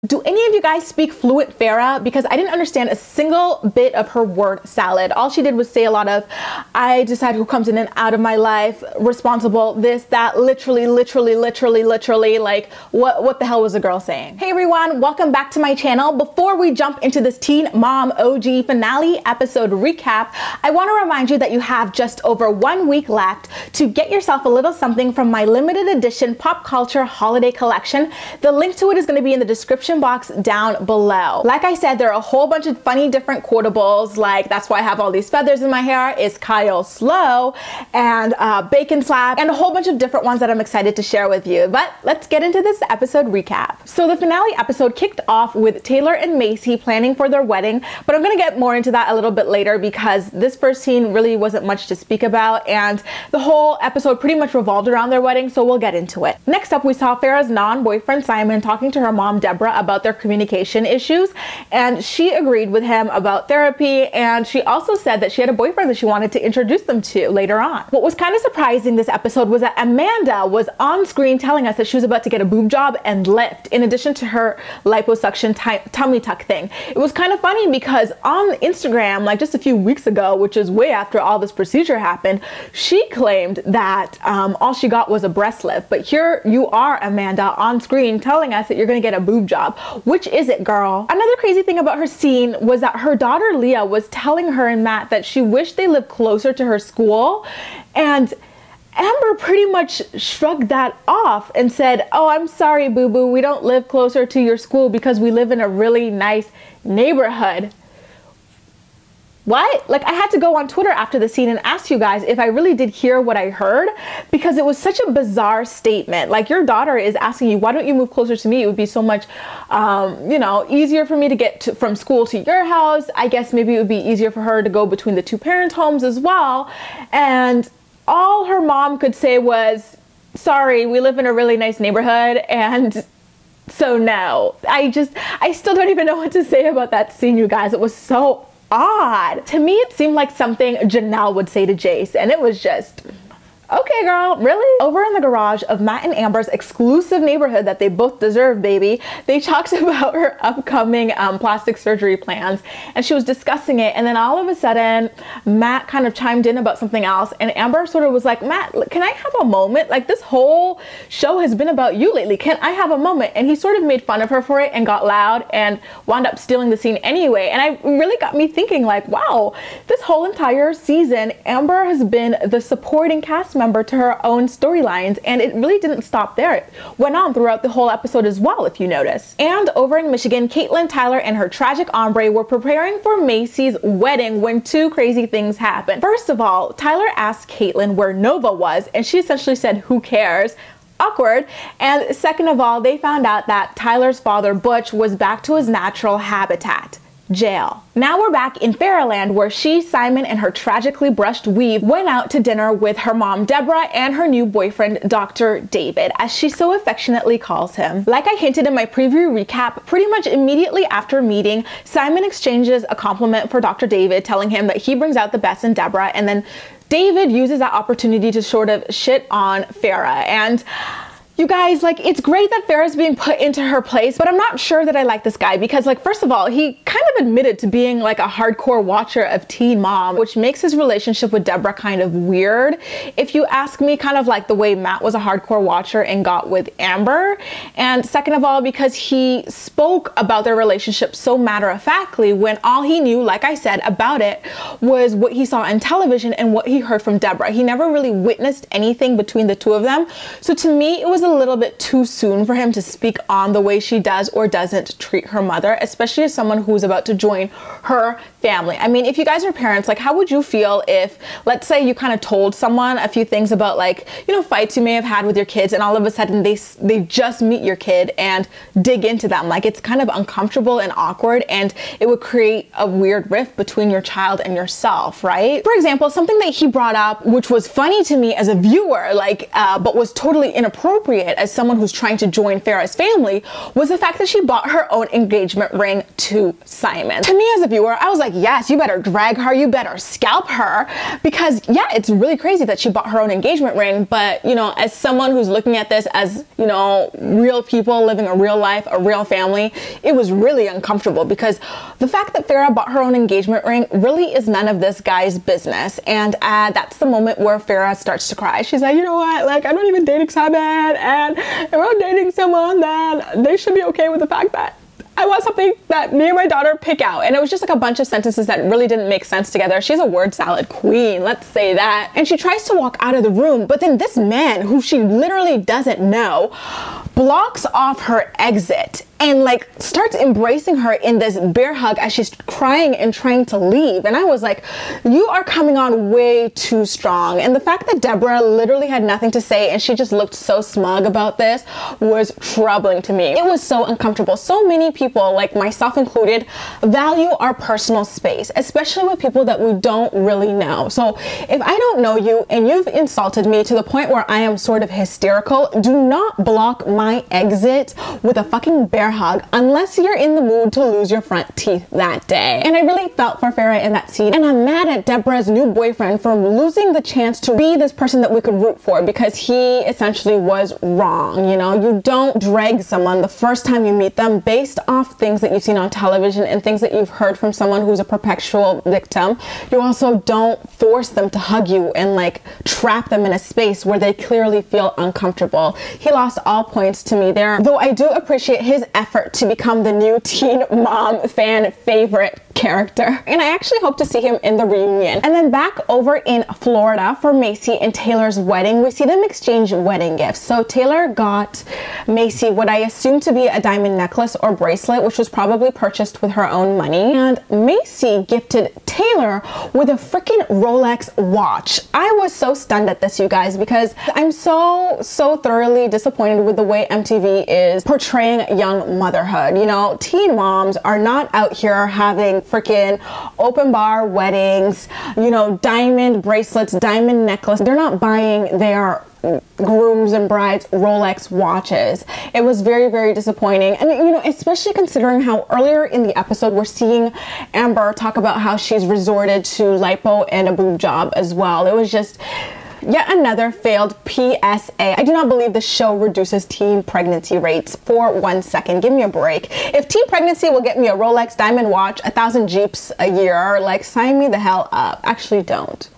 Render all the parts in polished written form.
Do any of you guys speak fluent Farrah? Because I didn't understand a single bit of her word salad. All she did was say a lot of, I decide who comes in and out of my life, responsible, this, that, literally, like what the hell was the girl saying? Hey everyone, welcome back to my channel. Before we jump into this Teen Mom OG finale episode recap, I want to remind you that you have just over 1 week left to get yourself a little something from my limited edition pop culture holiday collection. The link to it is going to be in the description box down below. Like I said, there are a whole bunch of funny different quotables, like that's why I have all these feathers in my hair, is Kyle slow, and bacon slap, and a whole bunch of different ones that I'm excited to share with you. But let's get into this episode recap. So the finale episode kicked off with Taylor and Maisie planning for their wedding, but I'm gonna get more into that a little bit later because this first scene really wasn't much to speak about, and the whole episode pretty much revolved around their wedding, so we'll get into it. Next up, we saw Farrah's non-boyfriend Simon talking to her mom Deborah about their communication issues, and she agreed with him about therapy, and she also said that she had a boyfriend that she wanted to introduce them to later on. What was kind of surprising this episode was that Amanda was on screen telling us that she was about to get a boob job and lift, in addition to her liposuction tummy tuck thing. It was kind of funny because on Instagram, like just a few weeks ago, which is way after all this procedure happened, she claimed that all she got was a breast lift. But here you are, Amanda, on screen telling us that you're gonna get a boob job. Which is it, girl? Another crazy thing about her scene was that her daughter Leah was telling her and Matt that she wished they lived closer to her school, and Amber pretty much shrugged that off and said, oh, I'm sorry, boo-boo, we don't live closer to your school because we live in a really nice neighborhood. What? Like, I had to go on Twitter after the scene and ask you guys if I really did hear what I heard, because it was such a bizarre statement. Like, your daughter is asking you, why don't you move closer to me? It would be so much, you know, easier for me to get from school to your house. I guess maybe it would be easier for her to go between the two parents' homes as well. And all her mom could say was, sorry, we live in a really nice neighborhood, and so no. I still don't even know what to say about that scene, you guys. It was so odd. To me, it seemed like something Janelle would say to Jace, and it was just, okay, girl, really? Over in the garage of Matt and Amber's exclusive neighborhood that they both deserve, baby, they talked about her upcoming plastic surgery plans, and she was discussing it, and then all of a sudden, Matt kind of chimed in about something else, and Amber sort of was like, Matt, can I have a moment? Like, this whole show has been about you lately. Can I have a moment? And he sort of made fun of her for it and got loud and wound up stealing the scene anyway. And I really got me thinking, like, wow, this whole entire season, Amber has been the supporting cast member to her own storylines, and it really didn't stop there. It went on throughout the whole episode as well, if you notice. And over in Michigan, Caitlin, Tyler, and her tragic hombre were preparing for Maisie's wedding when two crazy things happened. First of all, Tyler asked Caitlin where Nova was, and she essentially said, who cares? Awkward. And second of all, they found out that Tyler's father, Butch, was back to his natural habitat, jail. Now we're back in Fairyland, where she, Simon, and her tragically brushed weave went out to dinner with her mom Deborah and her new boyfriend Dr. David, as she so affectionately calls him. Like I hinted in my preview recap, pretty much immediately after meeting, Simon exchanges a compliment for Dr. David, telling him that he brings out the best in Deborah, and then David uses that opportunity to sort of shit on Farrah. And you guys, like, it's great that Farrah's being put into her place, but I'm not sure that I like this guy because, like, first of all, he kind of admitted to being like a hardcore watcher of Teen Mom, which makes his relationship with Deborah kind of weird. If you ask me, kind of like the way Matt was a hardcore watcher and got with Amber. And second of all, because he spoke about their relationship so matter-of-factly when all he knew, like I said, about it was what he saw on television and what he heard from Deborah. He never really witnessed anything between the two of them. So to me, it was a little bit too soon for him to speak on the way she does or doesn't treat her mother, especially as someone who's about to join her family. I mean, if you guys are parents, like, how would you feel if, let's say, you kind of told someone a few things about, like, you know, fights you may have had with your kids, and all of a sudden they just meet your kid and dig into them? Like, it's kind of uncomfortable and awkward, and it would create a weird rift between your child and yourself, right? For example, something that he brought up, which was funny to me as a viewer, like, but was totally inappropriate, appropriate as someone who's trying to join Farrah's family was the fact that she bought her own engagement ring to Simon. To me as a viewer, I was like, yes, you better drag her, you better scalp her, because yeah, it's really crazy that she bought her own engagement ring, but you know, as someone who's looking at this as, you know, real people living a real life, a real family, it was really uncomfortable because the fact that Farrah bought her own engagement ring really is none of this guy's business. And that's the moment where Farrah starts to cry. She's like, you know what, like, I'm not even dating Simon, and if I'm dating someone, then they should be okay with the fact that I want something that me and my daughter pick out. And it was just like a bunch of sentences that really didn't make sense together. She's a word salad queen, let's say that. And she tries to walk out of the room, but then this man who she literally doesn't know blocks off her exit and like starts embracing her in this bear hug as she's crying and trying to leave. And I was like, you are coming on way too strong. And the fact that Deborah literally had nothing to say and she just looked so smug about this was troubling to me. It was so uncomfortable. So many people, like myself included, value our personal space, especially with people that we don't really know. So if I don't know you and you've insulted me to the point where I am sort of hysterical, do not block my exit with a fucking bear hug unless you're in the mood to lose your front teeth that day. And I really felt for Farrah in that scene, and I'm mad at Deborah's new boyfriend for losing the chance to be this person that we could root for because he essentially was wrong. You know, you don't drag someone the first time you meet them based off things that you've seen on television and things that you've heard from someone who's a perpetual victim. You also don't force them to hug you and like trap them in a space where they clearly feel uncomfortable. He lost all points to me there, though I do appreciate his effort to become the new teen mom fan favorite character. And I actually hope to see him in the reunion. And then back over in Florida for Maisie and Taylor's wedding, we see them exchange wedding gifts. So Taylor got Maisie what I assume to be a diamond necklace or bracelet, which was probably purchased with her own money. And Maisie gifted Taylor with a freaking Rolex watch. I was so stunned at this, you guys, because I'm so thoroughly disappointed with the way MTV is portraying young motherhood. You know, teen moms are not out here having freaking open bar weddings, you know, diamond bracelets, diamond necklace. They're not buying their grooms and brides Rolex watches. It was very, very disappointing. And you know, especially considering how earlier in the episode we're seeing Amber talk about how she's resorted to lipo and a boob job as well. It was just yet another failed PSA. I do not believe the show reduces teen pregnancy rates for 1 second. Give me a break. If teen pregnancy will get me a Rolex diamond watch, 1,000 Jeeps a year, like sign me the hell up. Actually, don't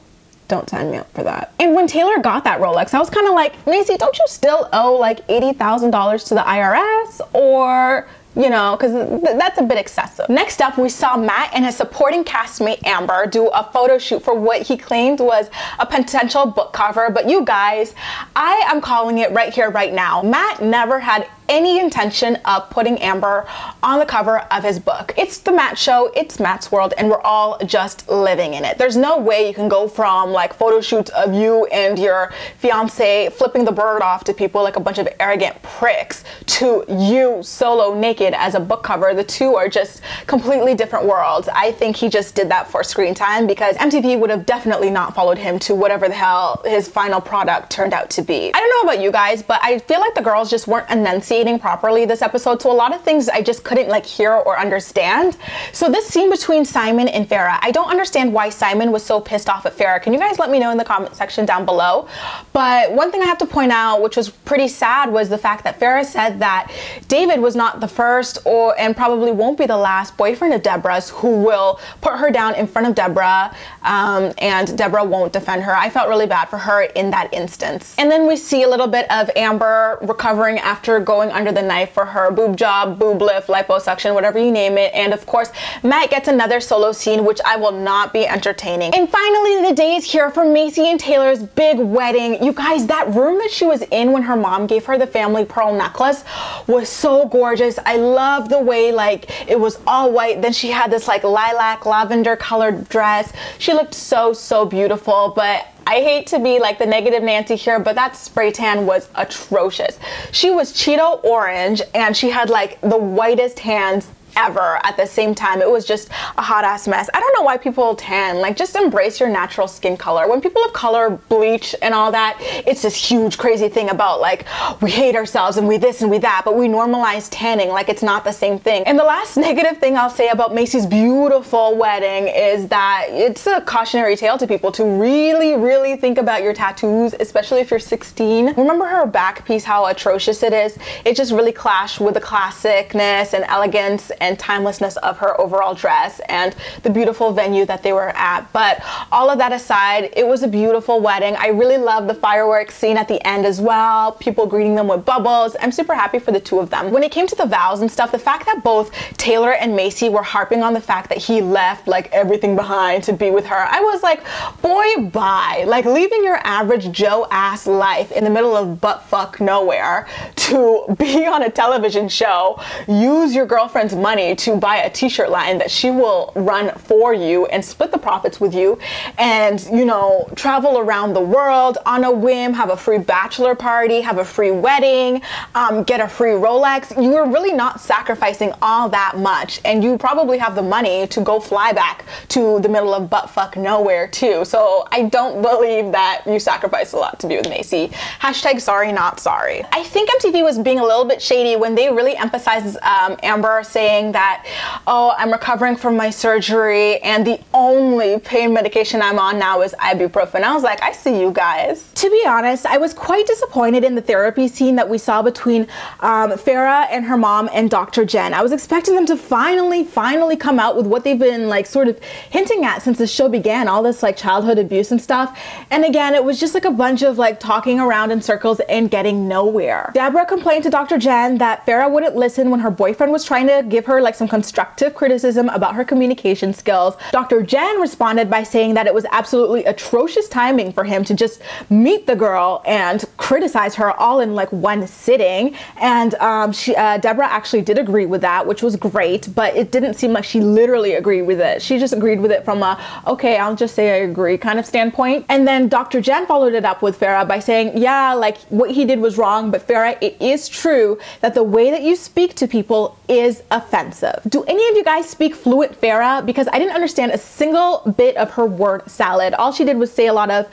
sign me up for that. And when Taylor got that Rolex, I was kind of like, Maisie, don't you still owe like $80,000 to the IRS? Or, you know, because that's a bit excessive. Next up, we saw Matt and his supporting castmate Amber do a photo shoot for what he claimed was a potential book cover. But you guys, I am calling it right here, right now. Matt never had any intention of putting Amber on the cover of his book. It's the Matt show, it's Matt's world, and we're all just living in it. There's no way you can go from like photo shoots of you and your fiance flipping the bird off to people like a bunch of arrogant pricks to you solo naked as a book cover. The two are just completely different worlds. I think he just did that for screen time because MTV would have definitely not followed him to whatever the hell his final product turned out to be. I don't know about you guys, but I feel like the girls just weren't enunciating properly this episode, so a lot of things I just couldn't like hear or understand. So this scene between Simon and Farrah, I don't understand why Simon was so pissed off at Farrah. Can you guys let me know in the comment section down below? But one thing I have to point out, which was pretty sad, was the fact that Farrah said that David was not the first and probably won't be the last boyfriend of Deborah's who will put her down in front of Deborah, and Deborah won't defend her. I felt really bad for her in that instance. And then we see a little bit of Amber recovering after going under the knife for her boob job, boob lift, liposuction, whatever you name it. And of course, Matt gets another solo scene, which I will not be entertaining. And finally, the day is here for Maisie and Taylor's big wedding. You guys, that room that she was in when her mom gave her the family pearl necklace was so gorgeous. I love the way like it was all white. Then she had this like lilac lavender colored dress. She looked so beautiful, but I hate to be like the negative Nancy here, but that spray tan was atrocious. She was Cheeto orange and she had like the whitest hands ever at the same time. It was just a hot ass mess. I don't know why people tan. Like, just embrace your natural skin color. When people of color bleach and all that, it's this huge crazy thing about like, we hate ourselves and we this and we that, but we normalize tanning like it's not the same thing. And the last negative thing I'll say about Maisie's beautiful wedding is that it's a cautionary tale to people to really think about your tattoos, especially if you're 16. Remember her back piece, how atrocious it is? It just really clashed with the classicness and elegance and timelessness of her overall dress and the beautiful venue that they were at. But all of that aside, it was a beautiful wedding. I really love the fireworks scene at the end as well, people greeting them with bubbles. I'm super happy for the two of them. When it came to the vows and stuff, the fact that both Taylor and Maisie were harping on the fact that he left like everything behind to be with her, I was like, boy, bye. Like, leaving your average Joe ass life in the middle of buttfuck nowhere to be on a television show, use your girlfriend's money to buy a t-shirt line that she will run for you and split the profits with you, and, you know, travel around the world on a whim, have a free bachelor party, have a free wedding, get a free Rolex. You are really not sacrificing all that much, and you probably have the money to go fly back to the middle of buttfuck nowhere too. So I don't believe that you sacrificed a lot to be with Maisie. Hashtag sorry, not sorry. I think MTV was being a little bit shady when they really emphasized Amber saying that, oh, I'm recovering from my surgery and the only pain medication I'm on now is ibuprofen. I was like, I see you guys. To be honest, I was quite disappointed in the therapy scene that we saw between Farrah and her mom and Dr. Jen. I was expecting them to finally come out with what they've been like sort of hinting at since the show began, all this like childhood abuse and stuff. And again, it was just like a bunch of like talking around in circles and getting nowhere. Deborah complained to Dr. Jen that Farrah wouldn't listen when her boyfriend was trying to give her like some constructive criticism about her communication skills. Dr. Jen responded by saying that it was absolutely atrocious timing for him to just meet the girl and criticize her all in like one sitting. And Deborah actually did agree with that, which was great, but it didn't seem like she literally agreed with it. She just agreed with it from a, okay, I'll just say I agree kind of standpoint. And then Dr. Jen followed it up with Farrah by saying, yeah, like what he did was wrong, but Farrah, it is true that the way that you speak to people is offensive. Do any of you guys speak fluent Farrah? Because I didn't understand a single bit of her word salad. All she did was say a lot of,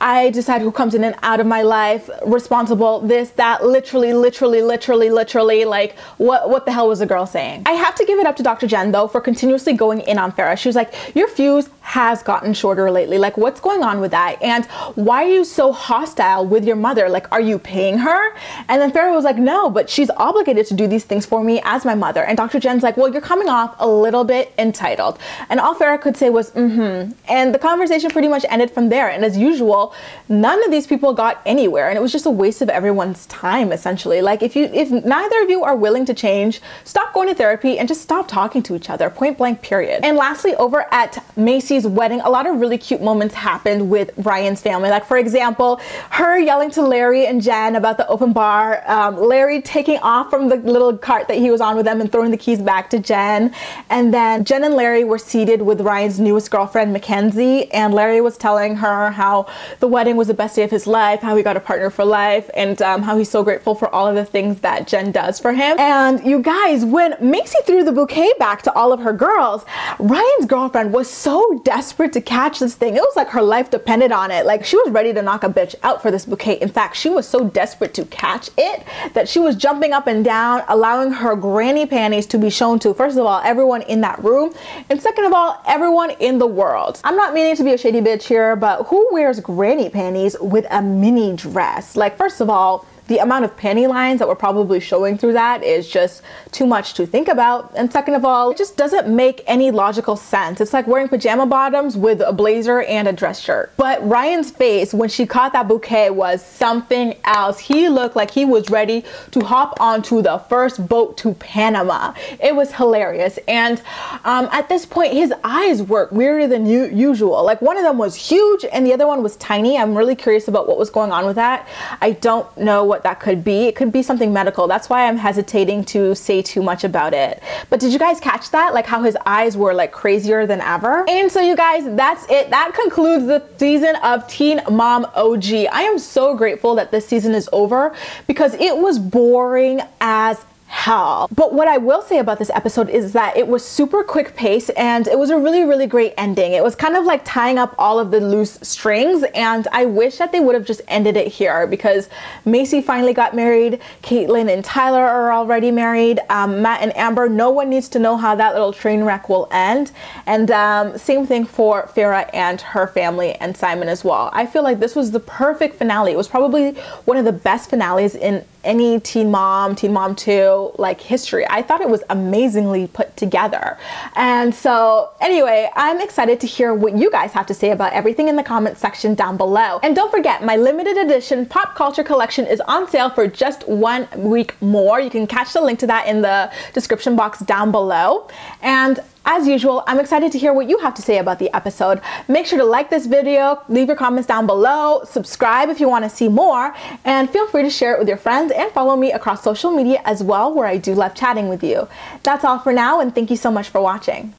I decide who comes in and out of my life, responsible, this, that, literally, like what the hell was the girl saying? I have to give it up to Dr. Jen though for continuously going in on Farrah. She was like, your fuse has gotten shorter lately. Like, what's going on with that? And why are you so hostile with your mother? Like, are you paying her? And then Farrah was like, no, but she's obligated to do these things for me as my mother. And Dr. Jen's like, well, you're coming off a little bit entitled. And all Farrah could say was, And the conversation pretty much ended from there. And as usual, none of these people got anywhere. And it was just a waste of everyone's time, essentially. Like, if neither of you are willing to change, stop going to therapy and just stop talking to each other, point blank, period. And lastly, over at Maisie's wedding, a lot of really cute moments happened with Ryan's family. Like, for example, her yelling to Larry and Jen about the open bar, Larry taking off from the little cart that he was on with them and throwing the keys back to Jen. And then Jen and Larry were seated with Ryan's newest girlfriend, Mackenzie, and Larry was telling her how the wedding was the best day of his life, how he got a partner for life, and how he's so grateful for all of the things that Jen does for him. And you guys, when Maisie threw the bouquet back to all of her girls, Ryan's girlfriend was so desperate to catch this thing. It was like her life depended on it. Like, she was ready to knock a bitch out for this bouquet. In fact, she was so desperate to catch it that she was jumping up and down, allowing her granny panties to be shown to, first of all, everyone in that room, and second of all, everyone in the world. I'm not meaning to be a shady bitch here, but who wears granny panties with a mini dress? Like, first of all, the amount of panty lines that were probably showing through that is just too much to think about. And second of all, it just doesn't make any logical sense. It's like wearing pajama bottoms with a blazer and a dress shirt. But Ryan's face when she caught that bouquet was something else. He looked like he was ready to hop onto the first boat to Panama. It was hilarious. And at this point, his eyes were weirder than usual. Like, one of them was huge and the other one was tiny. I'm really curious about what was going on with that. I don't know what that could be. It could be something medical. That's why I'm hesitating to say too much about it. But did you guys catch that? Like, how his eyes were like crazier than ever? And so you guys, that's it. That concludes the season of Teen Mom OG. I am so grateful that this season is over because it was boring as hell. But what I will say about this episode is that it was super quick pace and it was a really, really great ending. It was kind of like tying up all of the loose strings, and I wish that they would have just ended it here because Maisie finally got married. Caitlin and Tyler are already married. Matt and Amber, no one needs to know how that little train wreck will end. And same thing for Farrah and her family and Simon as well. I feel like this was the perfect finale. It was probably one of the best finales in any Teen Mom 2 like history. I thought it was amazingly put together. And so anyway, I'm excited to hear what you guys have to say about everything in the comment section down below. And don't forget, my limited edition pop culture collection is on sale for just 1 week more. You can catch the link to that in the description box down below. And as usual, I'm excited to hear what you have to say about the episode. Make sure to like this video, leave your comments down below, subscribe if you want to see more, and feel free to share it with your friends and follow me across social media as well, where I do love chatting with you. That's all for now, and thank you so much for watching.